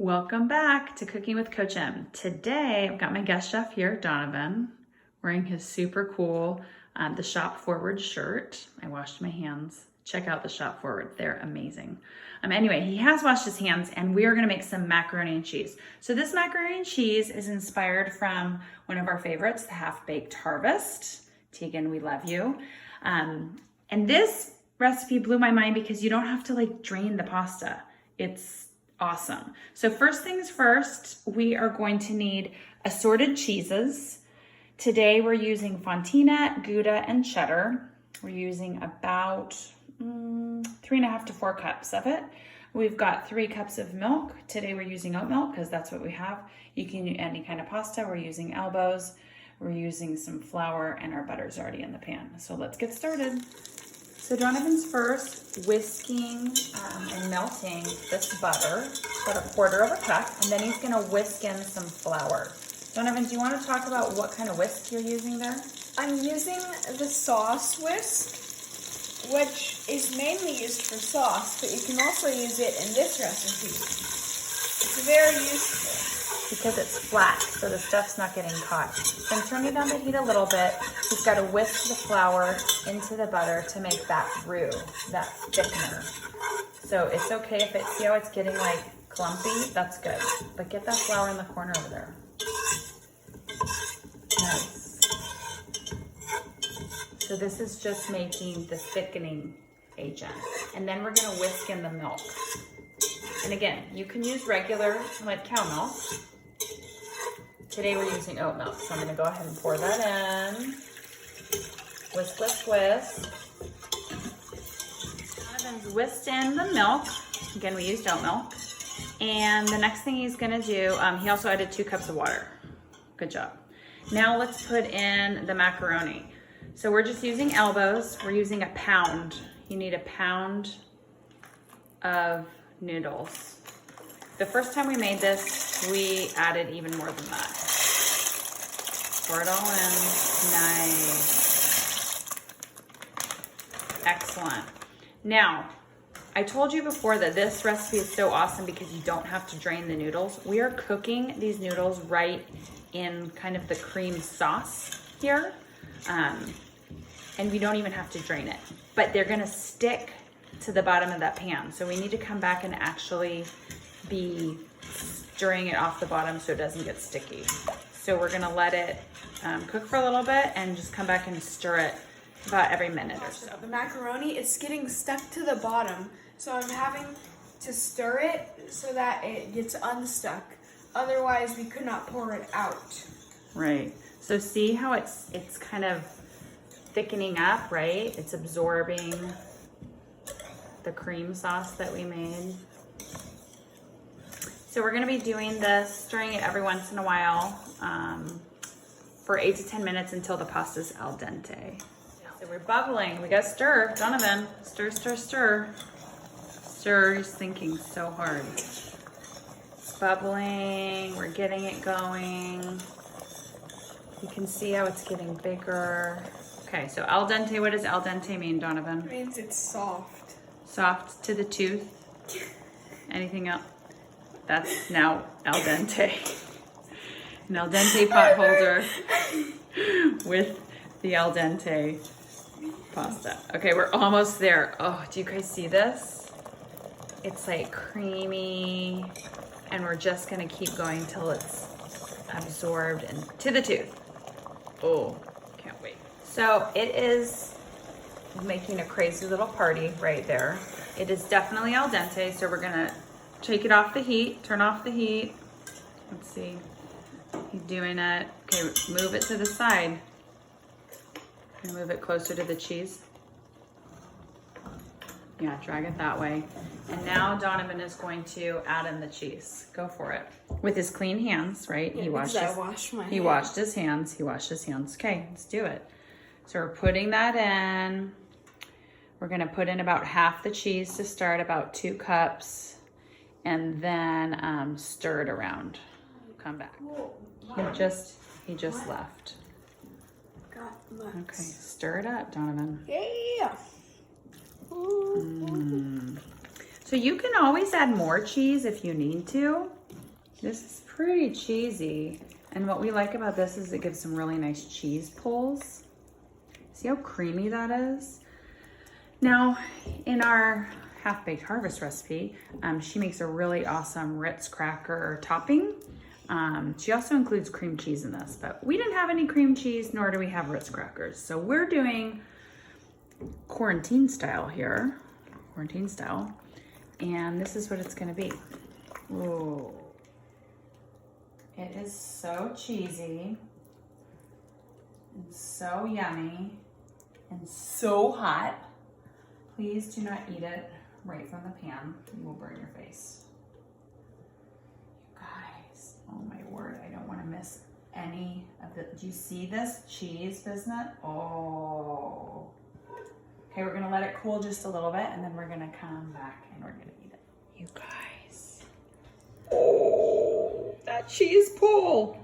Welcome back to Cooking with Coach M. Today, I've got my guest chef here, Donovan, wearing his super cool The Shop Forward shirt. I washed my hands. Check out The Shop Forward. They're amazing. Anyway, he has washed his hands and we are gonna make some macaroni and cheese. So this macaroni and cheese is inspired from one of our favorites, the Half-Baked Harvest. Tegan, we love you. And this recipe blew my mind because you don't have to drain the pasta. It's awesome. So first things first, we are going to need assorted cheeses. Today we're using fontina, gouda, and cheddar. We're using about 3.5 to 4 cups of it. We've got 3 cups of milk. Today we're using oat milk because that's what we have. You can use any kind of pasta. We're using elbows. We're using some flour and our butter's already in the pan. So let's get started. So Donovan's first whisking and melting this butter, about 1/4 cup, and then he's gonna whisk in some flour. Donovan, do you wanna talk about what kind of whisk you're using there? I'm using the sauce whisk, which is mainly used for sauce, but you can also use it in this recipe. It's very useful. Because it's flat, so the stuff's not getting caught. Then turning down the heat a little bit, you've got to whisk the flour into the butter to make that roux, that thickener. So it's okay if it, see how it's getting clumpy? That's good. But get that flour in the corner over there. Nice. So this is just making the thickening agent. And then we're gonna whisk in the milk. And again, you can use regular cow milk. Today we're using oat milk, so I'm gonna go ahead and pour that in. Whisk, whisk, whisk. Donovan's whisked in the milk. Again, we used oat milk. And the next thing he's gonna do, he also added 2 cups of water. Good job. Now let's put in the macaroni. So we're just using elbows. We're using 1 pound. You need 1 pound of noodles. The first time we made this, we added even more than that. Pour it all in. Nice. Excellent. Now, I told you before that this recipe is so awesome because you don't have to drain the noodles. We are cooking these noodles right in kind of the cream sauce here. And we don't even have to drain it. But they're gonna stick to the bottom of that pan. So we need to come back and actually be stirring it off the bottom so it doesn't get sticky. So we're gonna let it cook for a little bit and just come back and stir it about every minute or so. The macaroni, it's getting stuck to the bottom, so I'm having to stir it so that it gets unstuck. Otherwise, we could not pour it out. Right. So see how it's kind of thickening up, right? It's absorbing the cream sauce that we made. So we're gonna be doing this, stirring it every once in a while for 8 to 10 minutes until the pasta's al dente. So we're bubbling, we gotta stir. Donovan, stir, stir, stir. Stir, he's thinking so hard. It's bubbling, we're getting it going. You can see how it's getting bigger. Okay, so al dente, what does al dente mean, Donovan? It means it's soft. Soft to the tooth. Anything else? That's now al dente. An al dente pot holder with the al dente pasta. Okay, we're almost there. Oh, do you guys see this? It's creamy, and we're just gonna keep going till it's absorbed into the tooth. Oh, can't wait. So it is making a crazy little party right there. It is definitely al dente, so we're gonna take it off the heat, turn off the heat. Let's see, he's doing it. Okay, move it to the side. Can you move it closer to the cheese? Yeah, drag it that way. And now Donovan is going to add in the cheese. Go for it. With his clean hands, right? Yeah, He washed his hands. Okay, let's do it. So we're putting that in. We're gonna put in about half the cheese to start, about 2 cups, and then stir it around. Come back. He just left. Okay, stir it up, Donovan. Yeah. So you can always add more cheese if you need to. This is pretty cheesy. And what we like about this is it gives some really nice cheese pulls. See how creamy that is? Now, in our half-baked harvest recipe, she makes a really awesome Ritz cracker topping. She also includes cream cheese in this, but we didn't have any cream cheese, nor do we have Ritz crackers. So we're doing quarantine style here, and this is what it's gonna be. Ooh. It is so cheesy, and so yummy, and so hot. Please do not eat it right from the pan. You will burn your face. You guys, oh my word, I don't want to miss any of the, do you see this cheese, business? Oh. Okay, we're gonna let it cool just a little bit and then we're gonna come back and we're gonna eat it. You guys. Oh, that cheese pull.